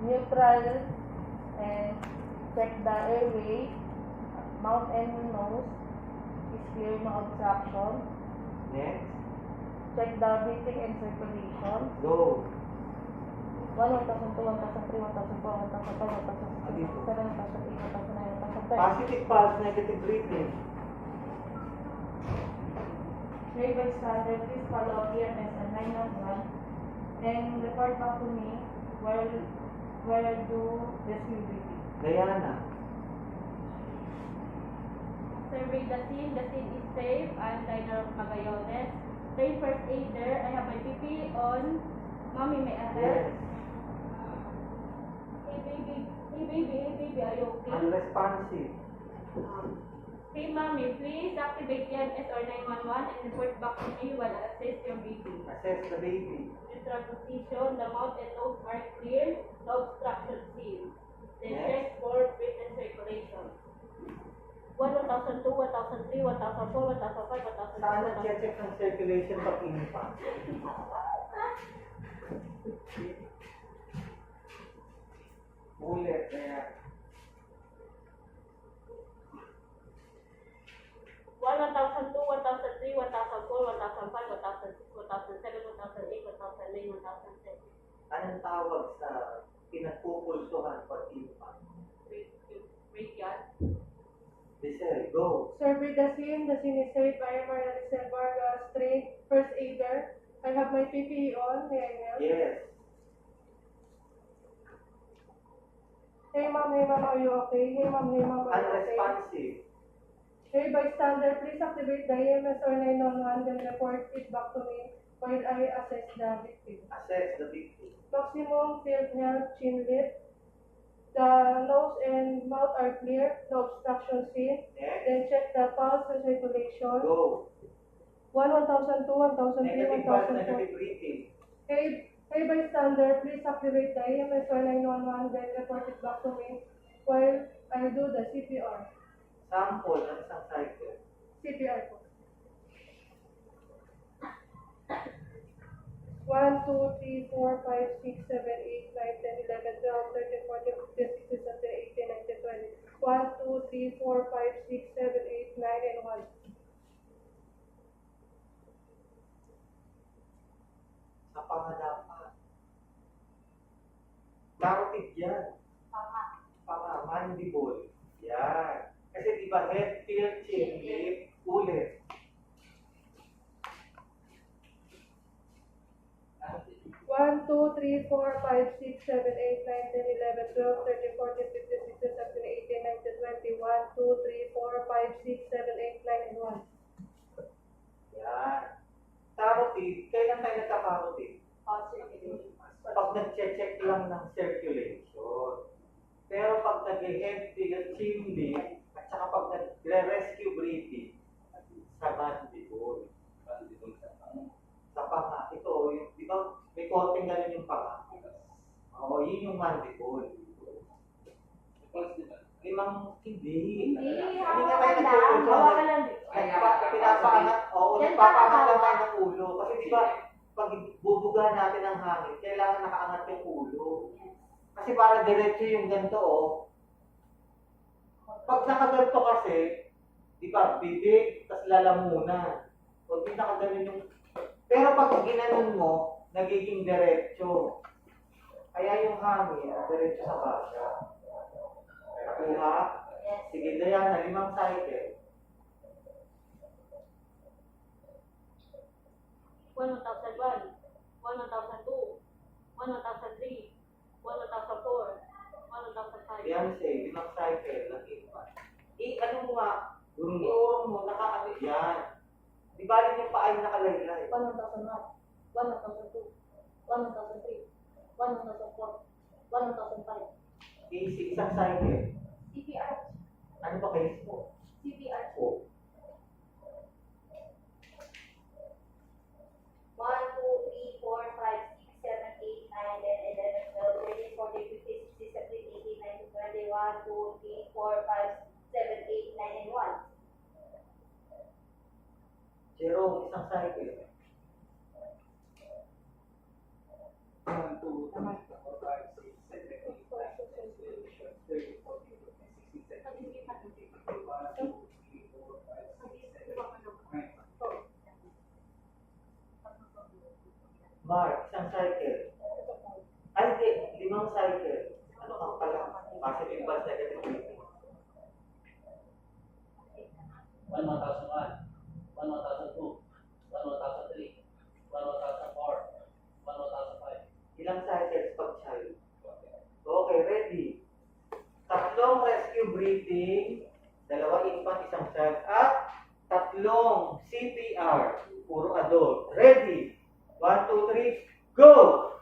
neutral, and check the airway, mouth and nose is clear, no obstruction. Next. Check the breathing and circulation. Go. 1, 1,002, 1,003, 1,004, 1,005, 1,006, 1,007, 1,008, 1,009, 1,010. Positive pulse, negative breathing. May bystander, please follow EMS and 911 and report back to me while I do rescue breathing. Diana. Survey the scene. The scene is safe. I'm Liner of Magayones. Train first aider. I have my PPE on. Mommy, may I help? Yes. Hey baby, are you okay? Unresponsive. Hey mommy, please activate EMS or 911 and report back to me while I assess your baby. Assess the baby. Neutral position. The mouth and nose are clear. No obstruction seen. Then Yes. check for breath and circulation. 1,002, 1,003, 1,004, 1,005, 1,006, Saan nag-check ng circulation pag infant? Ulit. Ayan. 1,002, 1,003, 1,004, 1,005, 1,006, 1,007, 1,008, 1,009, 1,010. Anong tawag sa pinagpupulsuhan pag infant? Wait yan. Diesel, go. Survey the scene. The scene is safe. I am Maricel Vargas, trained first aider. I have my PPE on. May I help? Yes. Hey ma'am, are you okay? Hey ma'am, are you okay? Unresponsive. Hey bystander, please activate the EMS or 911 then report it back to me while I assess the victim. Assess the victim. Maximum field health, chin lip. The nose and mouth are clear, no obstruction seen. Next. Then check the pulse and circulation. Go. 1, 1,002, 1,003, Negative pulse, 1,004. negative breathing. Hey bystander, please activate the EMS or 911 then report it back to me while I do the CPR. Sample ng isang cycle. CPR po. 1, 2, 3, 4, 5, 6, 7, 8, 9, 10, 11, 12, 13, 14, 15, 16, 17, 18, 19, 20. 1, 2, 3, 4, 5, 6, 7, 8, 9, and 1. Sa pangadapan. Carotid yan. Panga, mandible. Yan. Kasi di ba head, tail, chin, lip, ulit. One, 2, 3, 4, 5, 6, 7, 8, 9, 10, 11, 12, 13, 14, 15, 16, 17, 18, 19, 20. 1, 2, 3, 4, 5, 6, 7, 8, 9, and 1. Yan. Carotid, kailan tayo nagka-carotid? Pag nag-check lang ng circulation. Pero pag nag-head, tail, chin, lip, at saka pag nag-rescue breathing, sa mandible. Sa panga. Ito, yung, di ba, may konting ganun yung panga. Oo, yun yung mandible. Limang, hindi. Hindi nga tayo nagpupulso. Pinapaangat, oo, nagpapaangat lang tayo ng ulo. Kasi di ba, pag bubuga natin ng hangin, kailangan nakaangat yung ulo. Kasi para diretso yung ganito, oh. Pag nakaganto kasi, di ba, bibig, tas lalamunan. O di nakaganon yung... Pero pag ginanon mo, nagiging diretso. Kaya yung hangin, diretso sa baga. Nakuha? Sige, Diana, 5 cycle. 1,001, 1,002, 1,003, 1,004, 1,005. Beyonce, 5 cycle ng infant. Ano mo nga, iurong mo, nakaano yan. Di ba rin yung paa yung nakalaylay? 1,001, 1,002, 1,003, 1,004, 1,005. Basic, isang cycle. CPR. Ano ba case mo? CPR. Oh. 1, 2, 3, 4, 5, 6, 7, 8, 9, 10, 11, 12, 13, 14, 15, 16, 17, 18, 19, 20, 1, 2, 3, 4, 5, 7, 8, 9, and 1. Jerome, isang cycle. 1, 2, 3, 4, 5, 6, 7, 8, limang cycle. Ano kang pala? Positive pulse, negative breathing. 1, 1001, 1, 1002, 1, 1003, 1, 1004, 1, 1005. Ilang cycles pag child? Okay, ready. Tatlong rescue breathing, dalawa infant, isang child, at tatlong CPR, puro adult. Ready? 1, 2, 3, go!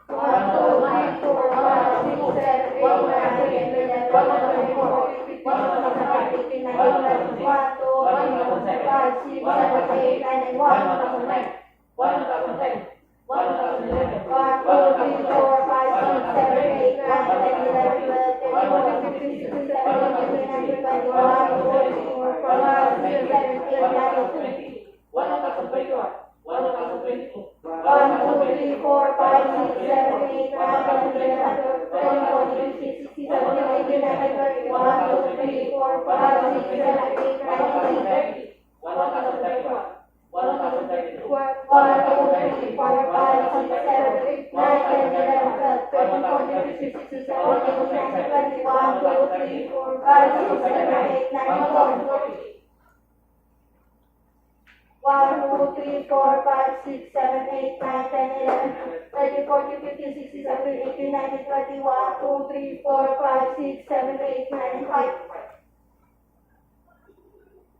1, 2, 3, 4, 5, 6, 7, 8, 9, 10, 11, 12, 13, 14, 15, 16, 17, 18, 19, 20,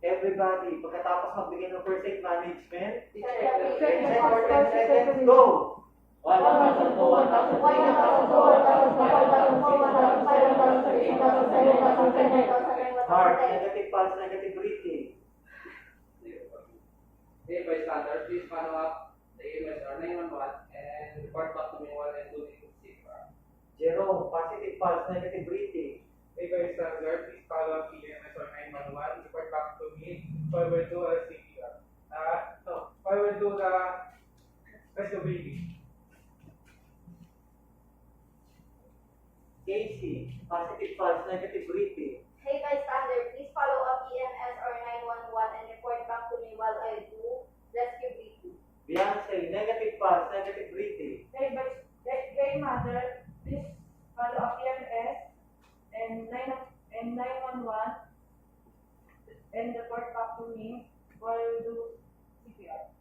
Everybody, pagkatapos magbigay ng first aid management, check check the for 10 pulse, seconds, go! 1, 1002, 1003, Heart, negative pulse, negative breathing. Hey, bystander, please follow up the EMS or 911 and report back to me 1 and 2 to CPR. Jerome, positive pulse, negative breathing. Hey, bystander, please follow up EMS or 911, report back to me 5 and 2 CPR. No, 5 and 2 the rescue breathing. Casey, positive pulse, negative breathing. Hey bystander, please follow up EMS or 911 and report back to me while I do rescue breathing. Beyonce, negative pulse, negative breathing. Hey mother, please follow up EMS and 911 and report back to me while you do CPR.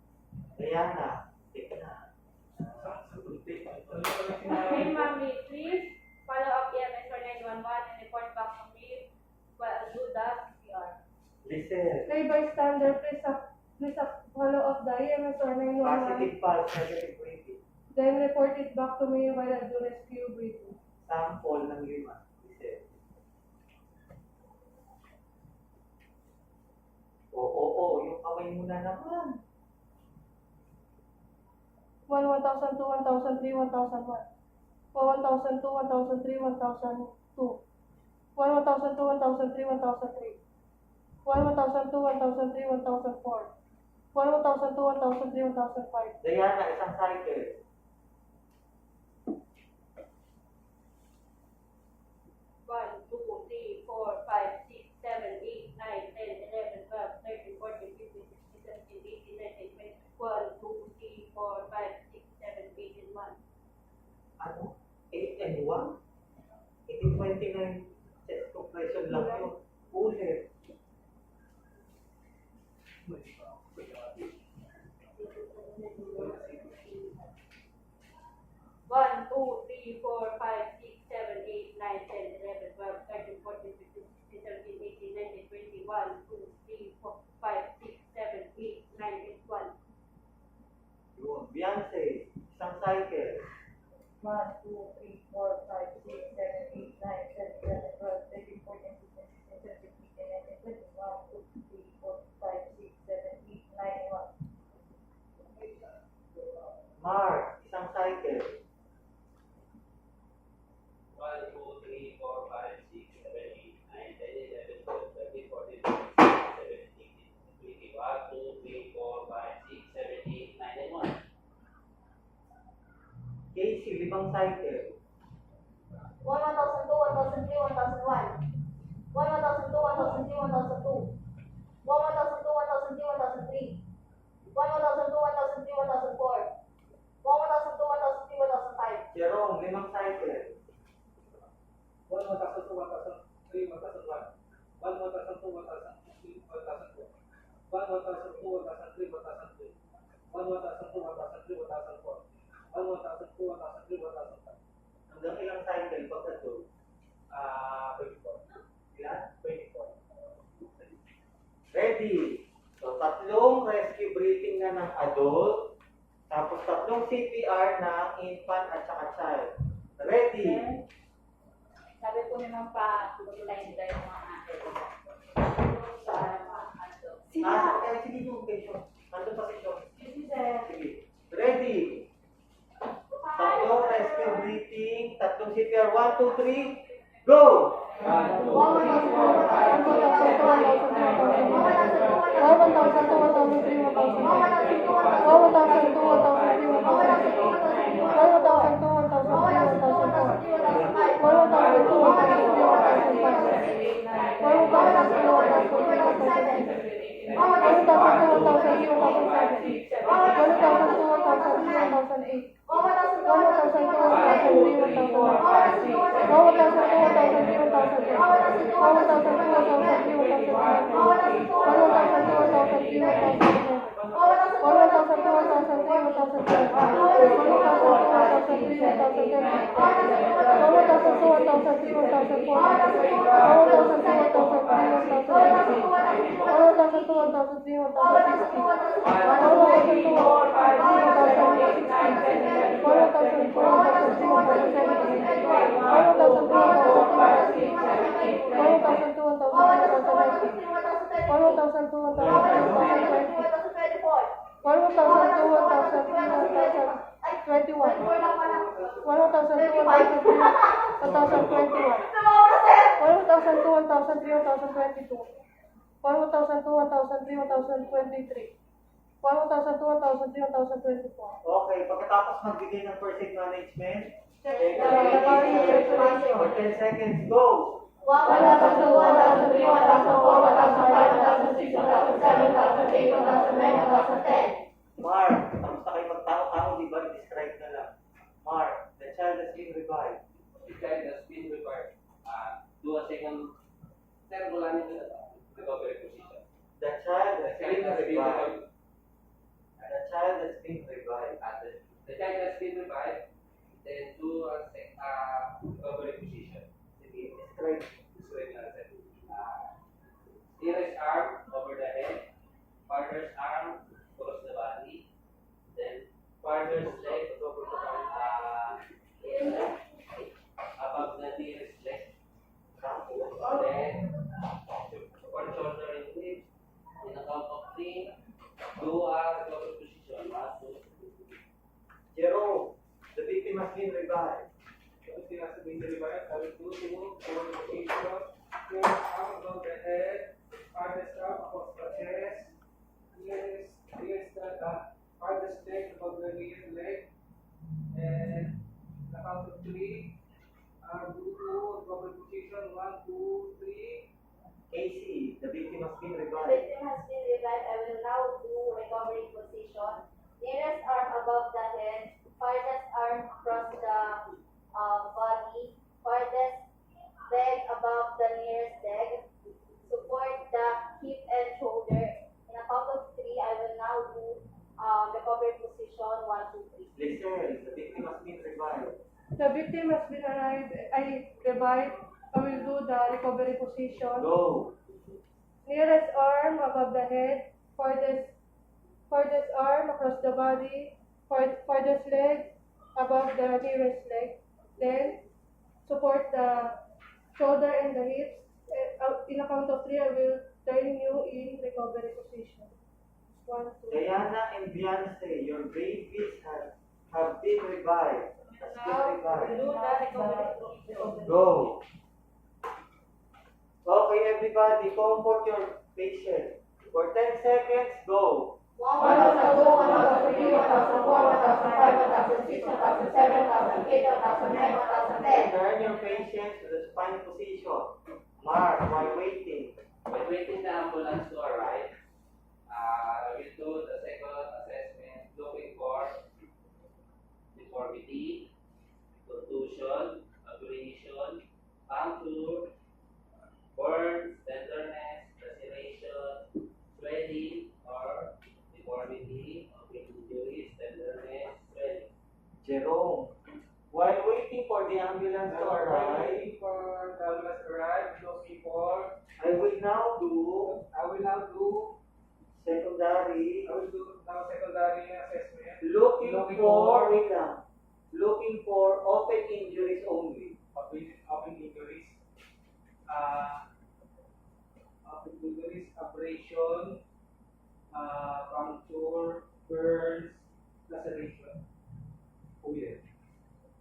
Diana, take na. Hey, mommy, please follow up EMS or 911 and report back to me while I do the CPR. Listen, Hey bystander, please follow up the EMS or 911, positive pulse, negative breathing. then report it back to me while I do rescue breathing. Sample ng 5. Listen. Oo, yung kamay muna naman. 1, 1002, 1003, 1001. 1002, 1003, 1002. 1, 1002, 1003, 1003. 1, 1002, 1003, 1004. 1, 1002, 1003, 1005. Diana, isang cycle. 1, 2, 3, 4, 5, 6, 7, 8, 9, 10, 11, 12, 13, 14, 15, 16, 17, 18, 19, 20. 1, 2, 3, 4, 5, 6, 7, 8, and 1. Ano? 8 and 1? 1829 chest compression lang yun. Ulit. One, two, three, four, five, six, seven, eight, nine, 10, 11, 12, 13, 14, 15, 16, 17, 18, 19, 20. 1, 2, 3, 4, 5, 6, 7, 8, 9, and 1. Yun. Beyonce, isang cycle. 1, 2, 3, 4, 5, 6, 7, 8, 9, 10, 11, 12, 13, 14, 15, 16, 17, 18, 19, 20. 1, 2, 3, 4, 5, 6, 7, 8, 9, and 1. Mark, isang cycle. 1, 2, 3, 4, 5, 6, 7, 8, 9, 10, 11, 12, 13, 14, 15, 16, 17, 18, 20. 1, 2, 3, 4, 5, 6, 7, 8, 9, and 1. Casey, 5 cycle. 1, 1002, 1003, 1001. 1, 1002, 1003, 1002. 1, 1002, 1003, 1003. 1, 1002, 1003, 1004. 1, 1002, 1003, 1005. Jerome, 5 cycle. 1, 1,002, 1,003, 1,001. 1, 1,002, 1,003, 1,002. 1, 1,002, 1,003, 1,003. 1, 1,002, 1,003, 1,004. 1, 1,002, 1,003, 1,005. Hanggang ilang cycle pagka doon? 24. Ilan? 24. Ready. So, tatlong rescue breathing na ng adult, tapos tatlong CPR ng infant at saka child. Ready. Sabi po ni Ma'am pa, line tayo mga ate. Para ano. Sige yung patient. Nandun pa si Sean. Sige. Sige. Ready. Tatlong rescue breathing, tatlong CPR. 1, 2, 3, go! 1,002, 1,003, 1,024. Okay, pagkatapos magbigay ng first aid management, Check for 10 seconds, go! 1,002, 1,003, 1,004, 1,005, 1,006, 1,007, 1,008, 1,009, 1,010. Mark, tapos na kayo magtao-tao, di ba? Describe na lang. Mark, the child has been revived. The child has been required. Do a second running to the recovery position. The child has The child been has been revived. revived. The child has been revived. The child has been revived. Then do a recovery position. Sige, describe. Describe natin. Nearest arm over the head, father's arm across the body, then father's leg above the nearest leg, then one shoulder and hips. In a count of 3, do a recovery position. 1, 2, 3. Jerome, the victim has been revived. Everything has to be revived. I will do for the patient. Close arm above the head, farthest arm across the chest, nearest farthest leg above the nearest leg, and the count of 3. Do recovery position. 1, 2, 3. Casey, the victim has been The revived. victim has been revived. I will now do recovery position. Nearest arm above the head, farthest arm across the body, farthest leg above the nearest leg. Support the hip and shoulder. In a count of 3, I will now do recovery position. 1, 2, 3. Listen, the victim has been revived. The victim has been revived. I will do the recovery position. Go! Nearest arm above the head, farthest arm across the body, farthest leg above the nearest leg. Then support the shoulder and the hips. In a count of 3, I will turn you in recovery position. 1, 2. Diana and Beyonce, your babies have been revived. Has been revived. Do the recovery position. Go! Okay, everybody, comfort your patient. For 10 seconds, go! 1,002, 1,003, 1,004, 1,005, 1,006, 1,007, 1,008, 1,009, 1,010. Turn your patient to the spine position. Mark, while waiting. When waiting the ambulance to arrive, we do the second assessment looking for deformity, contusion, abrasion, puncture, to arrive. Waiting for the ambulance to arrive. Looking for. I will now do I will now do. secondary. I will do now secondary assessment. Looking Looking for, for- wait lang. Looking for open injuries only. Open injuries. Open injuries, abrasion, puncture, burns, laceration. Ulit.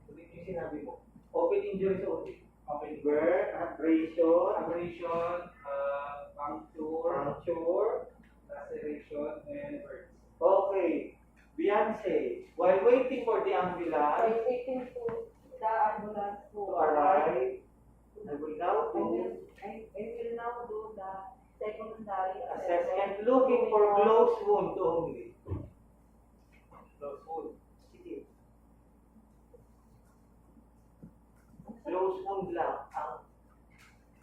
Ulit yung sinabi mo. Open injuries only. Open Burn, abrasion, abrasion, puncture, puncture. laceration, and burns. Okay. Beyonce, while waiting for the By ambulance taking to the ambulance to arrive, I will now I do will now do the secondary assessment looking for closed wound only. Close wound. Sige. Closed wound lang ang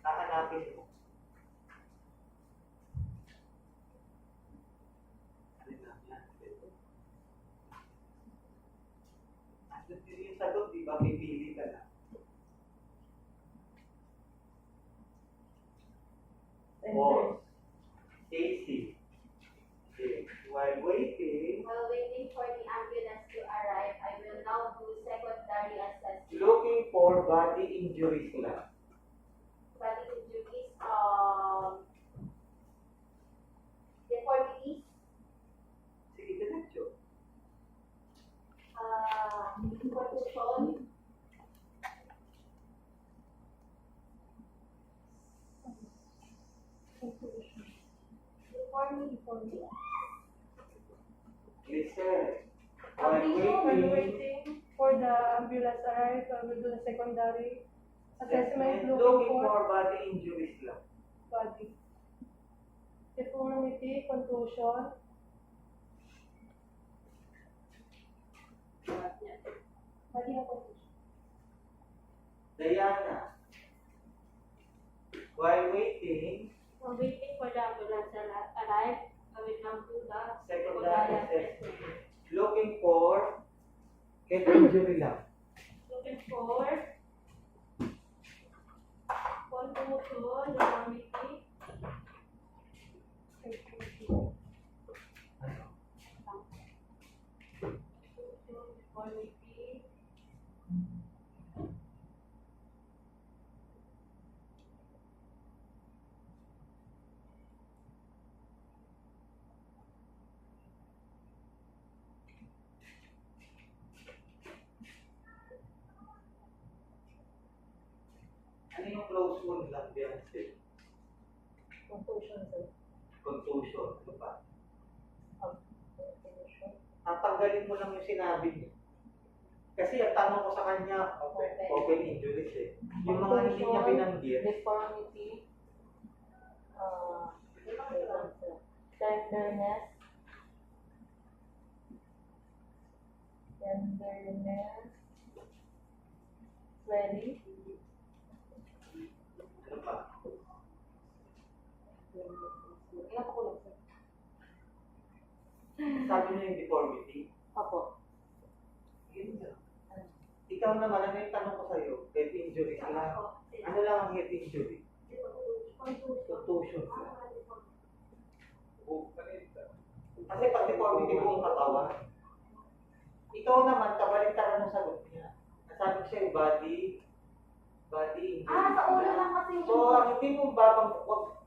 hahanapin mo. Alin lang yan? Andun din yung sagot, di ba? Pipili ka na. Pause. Stacy. Okay. While waiting, While waiting for the ambulance to arrive, I will now do secondary assessment. looking for body injuries lang. Body injuries, deformities, Sige, diretso. contusion, deformity, Listen. While While waiting, waiting for the ambulance arrive, I will do the secondary assessment looking looking for for body injuries lang. body. Deformity, contusion, body na contusion. Diana. While waiting, While waiting for the ambulance to arrive, I will now do the secondary assessment. Looking for head injury lang. Looking for contusion, deformity, Ano? deformity, Ano yung close wound lang, Beyonce? contusion, sir. Contusion. Ano pa? Contusion. Ang tanggalin mo lang yung sinabi niya. Kasi ang tanong ko sa kanya, open injuries eh. Yung mga hindi niya binanggit, Deformity, tenderness, swelling, ano pa? ilan pa kulang, sir? Sabi niya yung deformity. Opo. Yun lang. Ikaw naman, ano yung tanong ko sa'yo? Head injury lang. Ano lang ang head injury? Contusion lang. Kasi pag deformity buong katawan. Ikaw naman, kabaliktaran mo sagot niya. Nasabi ko sa'yo, body injury. sa ulo lang kasi So, ang hindi mo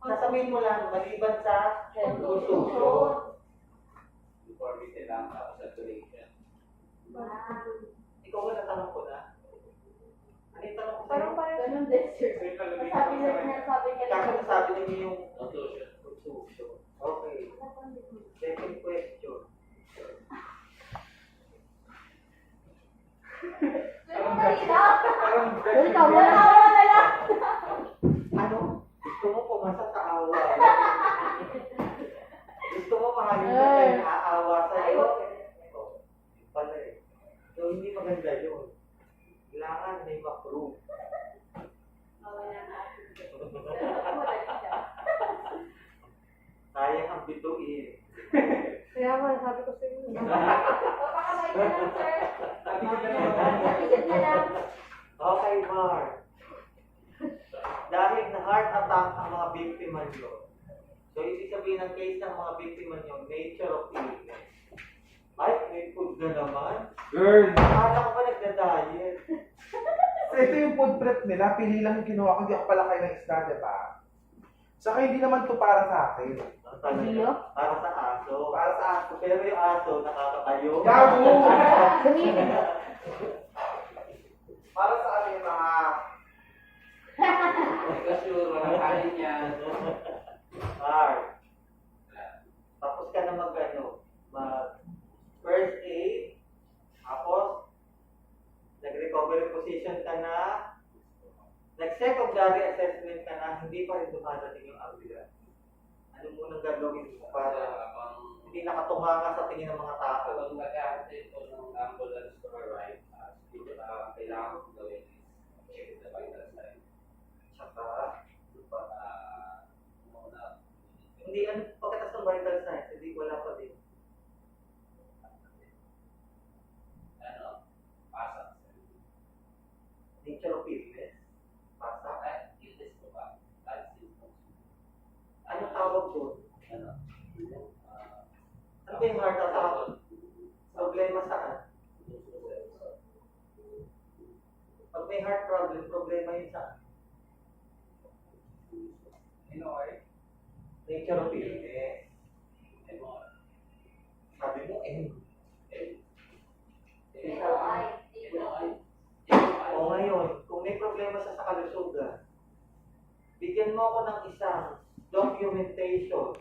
sasabihin mo lang, maliban sa contusion. Deformity lang, tapos saturation. Ikaw ba natanong ko na? Ano yung tanong ko sa'yo? Parang parang Ganun din, sir. Sabi niya Kaso nasabi niyo yung Contusion. contusion. Okay. Second question. Ano? Gusto mo pumasa sa awa. Gusto mo mahalin ka tayo na aawa sa'yo. Oh, yun pala eh. So, hindi maganda yun. Kailangan may ma-prove. Sayang ang bituin. kaya nga sabi ko sa inyo. Pakakabay ka lang, sir. Pakikit niya lang. Okay, Mark. Dahil na heart attack ang mga biktima nyo. So, ibig sabihin ng case ng mga biktima nyo, nature of illness. Ay, may food na naman. Girl! Akala ko ba nagda-diet? So, ito yung food prep nila. Pili lang yung kinuha ko. Hindi ako pala kayo ng isda, diba? Saka hindi naman to para sa akin. Para sa aso. Para sa aso. Pero yung aso, nakakatayo. Gago! Para sa amin mga... Ikaw sure, walang kanin yan. Mark. Tapos ka na mag first aid, tapos nag-recovery position ka na, nag-secondary assessment ka na, hindi pa rin dumadating yung ambulance. Ano munang gagawin mo para hindi nakatunganga sa tingin ng mga tao? Kapag nag-aantay po ng ambulance to arrive, kailangan ko gawin is check the vital sign. Tsaka, Muna, hindi, pagkatas ng vital signs, hindi wala pa din. pasak. Nature of illness. Pasak. Illness ko ba? Life symptoms. Anong tawag doon? Ano? Ano ba yung heart attack? Problema saan? Pag may heart problem, problema yun saan? Nature of illness. Sabi mo, O ngayon, kung may problema siya sa kalusugan, bigyan mo ako ng isang documentation